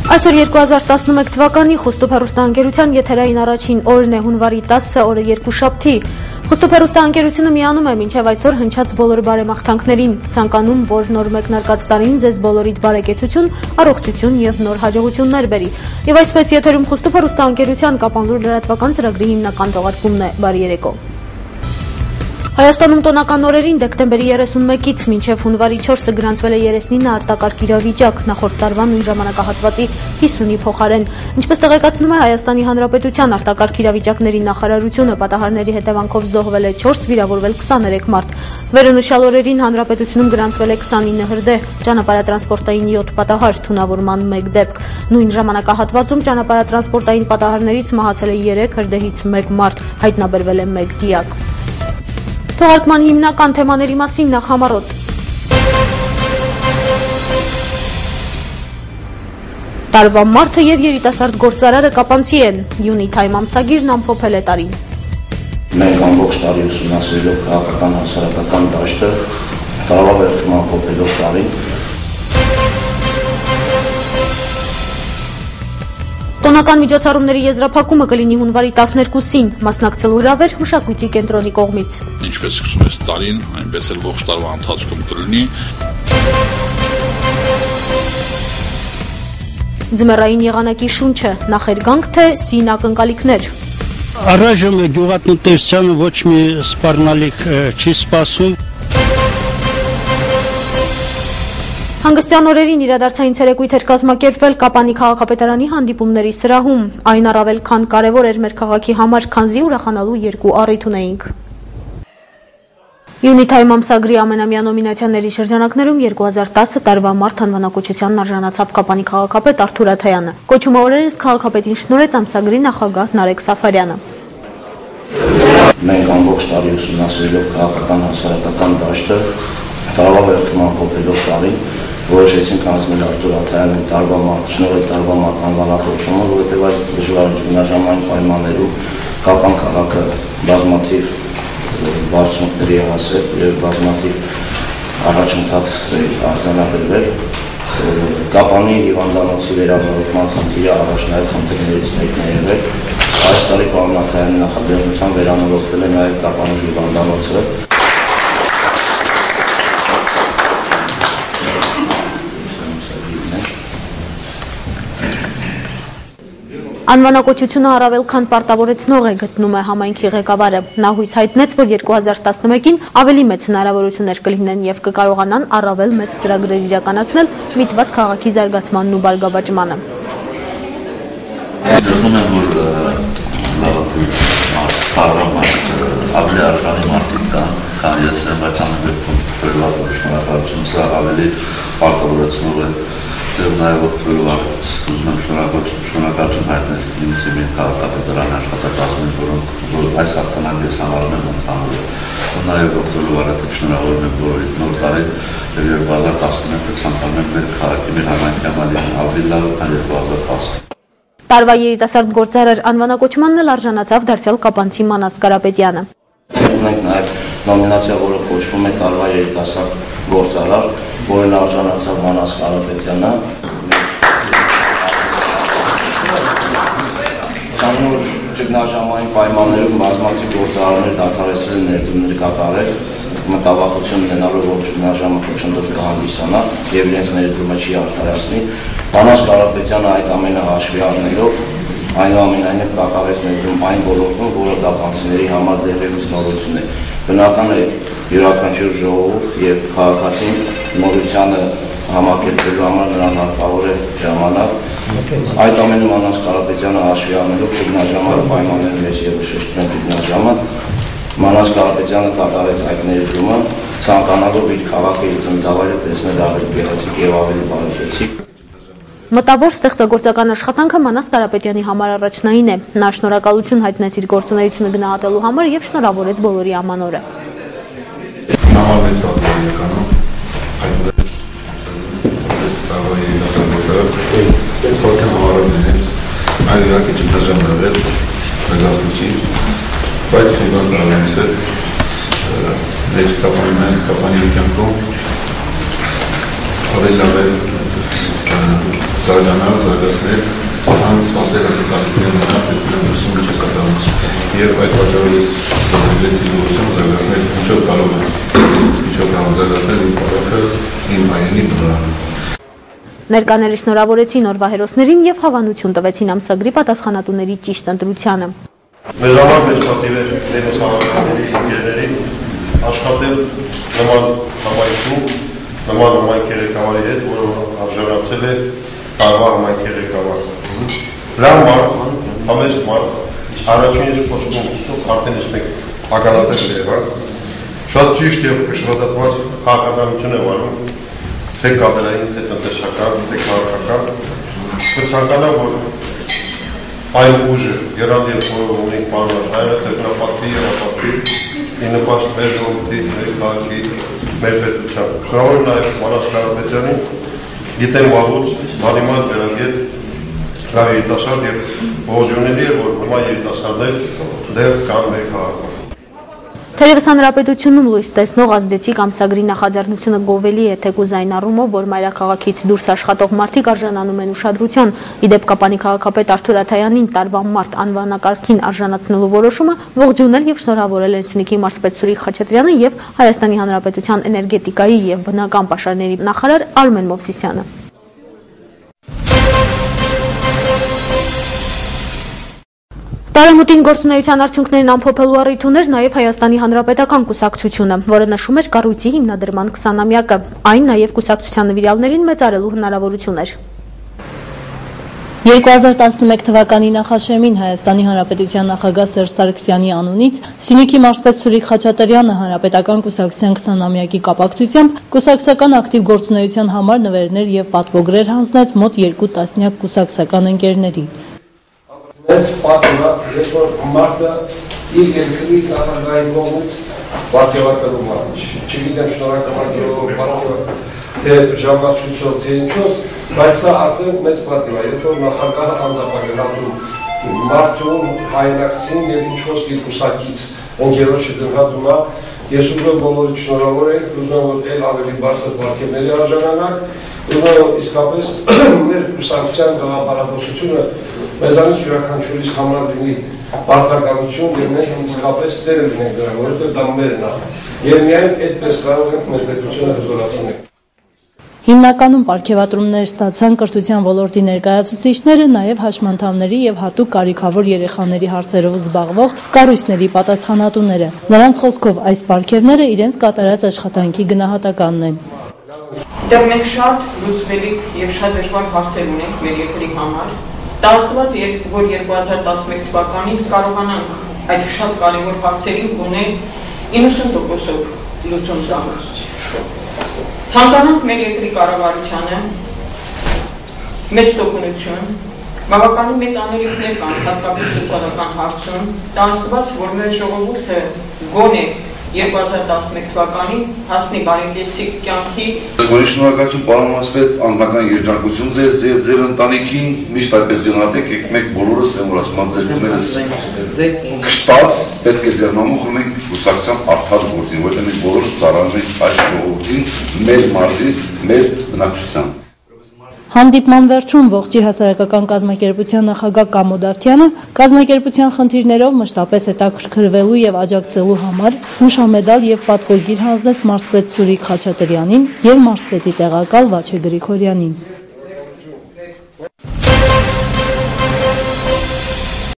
Այսօր 2011 թվականի Խոստուփ հեռուստաընկերության եթերային առաջին օրն է, հունվարի 10-ը, օրը երկուշաբթի։ Խոստուփ հեռուստաընկերությունը միանում է մինչև այսօր հնչած բոլոր բարեմաղթանքներին, ցանկանում, որ նոր մեկնարկած տարին ձեզ բոլորիդ բարեկեցություն, առողջություն եւ նոր հաջողություններ բերի։ Եվ այսպես եթերում Խոստուփ հեռուստաընկերության կապանլուր լրատվական ծրագրի հիմնական թողարկումն է։ Բարի երեկո։ Հայաստանում տոնական օրերին դեկտեմբերի 31-ից մինչև հունվարի 4-ը գրանցվել է 39 արտակարգ իրավիճակ, նախորդ տարվա նույն ժամանակահատվածի 50-ի փոխարեն։ Ինչպես տեղեկացնում է Հայաստանի Հանրապետության արտակարգ իրավիճակների նախարարությունը, պատահարների հետևանքով զոհվել է 4, վիրավորվել 23 մարդ։ Վերոնշյալ օրերին Հանրապետությունում գրանցվել է 29 հրդեհ, ճանապարհատրանսպորտային 7 պատահար, թունավորման 1 դեպք։ Նույն ժամանակահատվածում ճանապարհատրանսպորտային պատահարներից մահացել է 3, հրդեհից 1 մարդ, հայտնաբերվել է 1 դիակ։ Թողարկման հիմնական թեմաների մասին նախ համառոտ։ Տարվա մարդը եւ երիտասարդ գործարարը կապանցի են։ Unitime ամսագիրն ամփոփել է տարին։ Մենք ամբողջ տարի ուսումնասիրելով քաղաքական հասարակական դաշտը, տարվա վերջում ամփոփելով տարին։ Տոնական միջոցառումների եզրափակումը կլինի հունվարի 12-ին, մասնակցելու հրավեր մշակույթի կենտրոնի կողմից։ Ինչպես սկսում է տարին, այնպես էլ ողջ տարվա ընթացքում կլինի։ Ձմեռային եղանակի շունչը, նախերգանք թե սին ակնկալիքներ։ Առայժմ գյուղատնտեսությանը ոչ մի սպառնալիք չի սպասում։ Հանգստյան օրերին իրադարձային ցերեկույթ էր կազմակերպվել Կապանի քաղաքապետարանի հանդիպումների սրահում։ Այն առավել քան կարևոր էր մեր քաղաքի համար, քանզի ուրախանալու երկու առիթ ունեինք։ Unitime ամսագրի ամենամյա նոմինացիաների շրջանակներում 2010 տարվա մարդ անվանակոչությանն արժանացավ Կապանի քաղաքապետ Արթուր Աթայանը։ Կոչումը օրերս քաղաքապետին շնորհեց ամսագրի նախագահ Նարեկ Սաֆարյանը։ Մենք ամբողջ տարի ուսումնասիրելով քաղաքական հասարակական դաշտը, տարվա վերջում ամփոփելով տարին, որոշեցինք հանձնել Արթուր Աթայանին տարվա մարդ, շնորհել տարվա մարդ անվանակոչումը, որովհետև այս դժվար ճգնաժամային պայմաններում Կապան քաղաքը բազմաթիվ բարձունքների է հասել եւ բազմաթիվ առաջընթաց արձանագրվել։ Կապանի հիվանդանոցի վերանորոգման խնդիրը առաջնահերթ խնդիրներից մեկն է եղել։ Այս տարի պարոն Աթայանի նախաձեռնությամբ վերանորոգվել է նաեւ Կապանի հիվանդանոցը։ Անվանակոչությունը առավել քան պարտավորեցնող է, գտնում է համայնքի ղեկավարը։ Նա հույս հայտնեց, որ 2011-ին ավելի մեծ հնարավորություններ կլինեն եւ կկարողանան առավել մեծ ծրագրեր իրականացնել միտված քաղաքի զարգացմանն ու բարգավաճմանը։ Գտնում եմ, որ ավելի արժանի մարդիկ կան, քան ես եմ, բայց ամենևքում ծրված շնորհակալություն, սա ավելի պարտավորեցնող է։ Եվ նաև ողջույնված ուզում եմ շնորհակալություն հայտնել ինձ իմ քաղաքապետարանի աշխատակազմին, որոնք այս հաղթանակը ես համարում եմ ընդհանուր։ Նաև ողջույնված շնորհավորում եմ բոլորիդ նոր տարի եւ 2011-ը ցանկանում եմ մեր քաղաքի մեր համայնքի համար ավելի լավ, քան 2010։ Տարվա երիտասարդ գործարար անվանակոչմանն էլ արժանացավ դարձյալ կապանցի Մանաս Կարապետյանը։ Ունենք նաև նոմինացիա, որը կոչվում է տարվա երիտասարդ գործարար, որն արժանացավ Մանաս Կարապետյանը։ Քանի որ ճգնաժամային պայմաններում բազմաթիվ գործարարներ դադարեցրել են ներդրումներ կատարել, մտավախություն ունենալով որ ճգնաժամը խոչընդոտ կհանդիսանա եւ իրենց ներդրումը չի արդարացնի, Մանաս Կարապետյանը այդ ամենը հաշվի առնելով այնուամենայնիվ կատարեց ներդրում այն ոլորտում, որը կապանցիների համար դեռևս նորություն է։ Բնական է յուրաքանչյուր ժողովուրդ եւ քաղաքացին նորությանը համակերպելու համար նրան հարկավոր է ժամանակ։ Այդ ամենը Մանաս Կարապետյանը հաշվի առնելով ճգնաժամային պայմաններում ես եւս շեշտում եմ ճգնաժամը, Մանաս Կարապետյանը կատարեց այդ ներդրումը, ցանկանալով իր քաղաքը իր ծննդավայրը տեսնել ավելի գեղեցիկ եւ ավելի բարեկեցիկ։ Մտավոր ստեղծագործական աշխատանքը Մանաս Կարապետյանի համար առաջնային է։ Նա շնորհակալություն հայտնեց իր գործունեությունը գնահատելու համար եւ շնորհավորեց բոլորի ամանորը։ Բայց հիվանդանալիս է մեր կապանի կյանքում ավելի լավ է զարգանալ, զարգացնել, անսպասել հատկություններ նրանց դրսում ինչ է կատարվում։ Եվ այս պատճառով ես զարգացի գործում զարգացնել ինչով կարող եմ զարգացնել իմ տարածքը, իմ հայրենի բնորանը։ Ներկաները շնորհավորեցին օրվա հերոսներին եւ հավանություն տվեցին ամսագրի պատասխանատուների ճիշտ ընտրությանը։ Մեր համար մեծ պատիվ է ներս հավաքների ընկերների աշխատել նման համայնքում, նման համայնքի ղեկավարի հետ, որը արժանացել է տարվա համայնքի ղեկավար։ Լավ մարդ, համեստ մարդ, առաջինից խոսքում արդեն իսկ մենք ականատես եղանք, շատ ճիշտ եւ կշռադատված քաղաքականություն է վարում, թե կադրային, թե տնտեսական, թե քաղաքական, կցանկանամ, որ այն ուժը եռանդիր որով ունենք պարոն Աշխարհյանը թեկնապատվի եւ ապատվի ի նպաստ մեր ժողովրդի, մեր քաղաքի, մեր պետության։ Շնորհավոր նաեւ Մանաս Կարապետյանին, գիտեմ վաղուց, բարիմատ վերագետ, լավ երիտասարդ եւ ողջունելի է, որ նման երիտասարդներ դեռ կան մեր քաղաքում։ Թերևս հանրապետությունում լույս տեսնող ազդեցիկ ամսագրի նախաձեռնությունը գովելի է թեկուզ այն առումով, որ մայրաքաղաքից դուրս աշխատող մարդիկ արժանանում են ուշադրության։ Իդեպ Կապանի քաղաքապետ Արթուր Աթայանին տարվա մարտ անվանակարգին արժանացնելու որոշումը ողջունել եւ շնորհավորել են Սյունիքի մարզպետ Սուրիկ Խաչատրյանը եւ Հայաստանի Հանրապետության էներգետիկայի եւ բնական պաշարների նախարար Արմեն Մովսիսյանը։ Տարեմուտին գործունեության արդյունքներին ամփոփելու առիթ ուներ նաև Հայաստանի Հանրապետական կուսակցությունը, որը նշում էր կառույցի հիմնադրման 20-ամյակը, այն նաև կուսակցության նվիրյալներին մեծարելու հնարավորություն էր։ 2011 թվականի նախաշեմին Հայաստանի Հանրապետության նախագահ Սերժ Սարգսյանի անունից Սյունիքի մարզպետ Սուրիկ Խաչատրյանը Հանրապետական կուսակցության 20-ամյակի կապակցությամբ կուսակցական ակտիվ գործունեության համար նվերներ եւ պատվոգրեր հանձնեց մոտ 2 տասնյակ կուսակցական ընկերների։ Այս պատմը, երբ որ մարդը իր երկրի նախագահի կողմից պատկերակրում է, չգիտեմ շնորհակալ թե ժամանակցությամբ թե ինչով, բայց սա արդեն մեծ պատիվ է, երբ որ նախագահը անձապահում մարդուն, հայրենակցին եւ ինչ-որ իր կուսակից ընկերոջը գնահատում է, ես ուզում եմ բոլորիդ շնորհավորել, ուզում եմ որ էլ ավելի բարձր պարգևների արժանանանք, ուզում եմ որ իսկապես մեր կուսակցության գաղափարախոսությունը մեզանից յուրաքանչյուրիս համար լինի պարտականություն եւ մենք իսկապես տերը լինենք դրա, որովհետեւ դա մերն է։ Եվ միայն այդպես կարող ենք մեր պետությունը հզորացնել։ Հիմնականում պարգևատրումներ ստացան կրթության ոլորտի ներկայացուցիչները, նաև հաշմանդամների եւ հատուկ կարիքավոր երեխաների հարցերով զբաղվող կառույցների պատասխանատուները։ Նրանց խոսքով այս պարգևները իրենց կատարած աշխատանքի գնահատականն են։ Դեռ մենք շատ լուծվելիք եւ շատ դժվար հարցեր ունենք մեր երկրի համար։ Դա աստված, որ 2011 թվականին կարողանանք այդ շատ կարևոր հարցերին գոնե 90%-ով լուծում տանք։ Ցանկանանք մեր երկրի կառավարությանը մեծ տոկունություն, բավականին մեծ անելիքներ կան հատկապես սոցիալական հարցում, դա աստված, որ մեր ժողովուրդը գոնե 2011 թվականին հասնի բարեկեցիկ կյանքի։ Որի շնորհակալություն պարոն մարզպետ, անձնական երջանկություն ձեզ եւ ձեր ընտանիքին միշտ այդպես գնահատեք, եկեք բոլորս եմ որ ասում ձեր կներս կշտած պետք է ձեռնամուխ ունենք կուսակցության արդար գործին, որտեղ մենք բոլորս ծառայում ենք այս ժողովրդին, մեր մարզին, մեր բնակչության։ Հանդիպման վերջում ողջի հասարակական կազմակերպության նախագահ Կամո Դավթյանը կազմակերպության խնդիրներով մշտապես հետաքրքրվելու եւ աջակցելու համար հուշամեդալ եւ պատվոգիր հանձնեց մարզպետ Սուրիկ Խաչատրյանին եւ մարզպետի տեղակալ Վաչե Գրիգորյանին։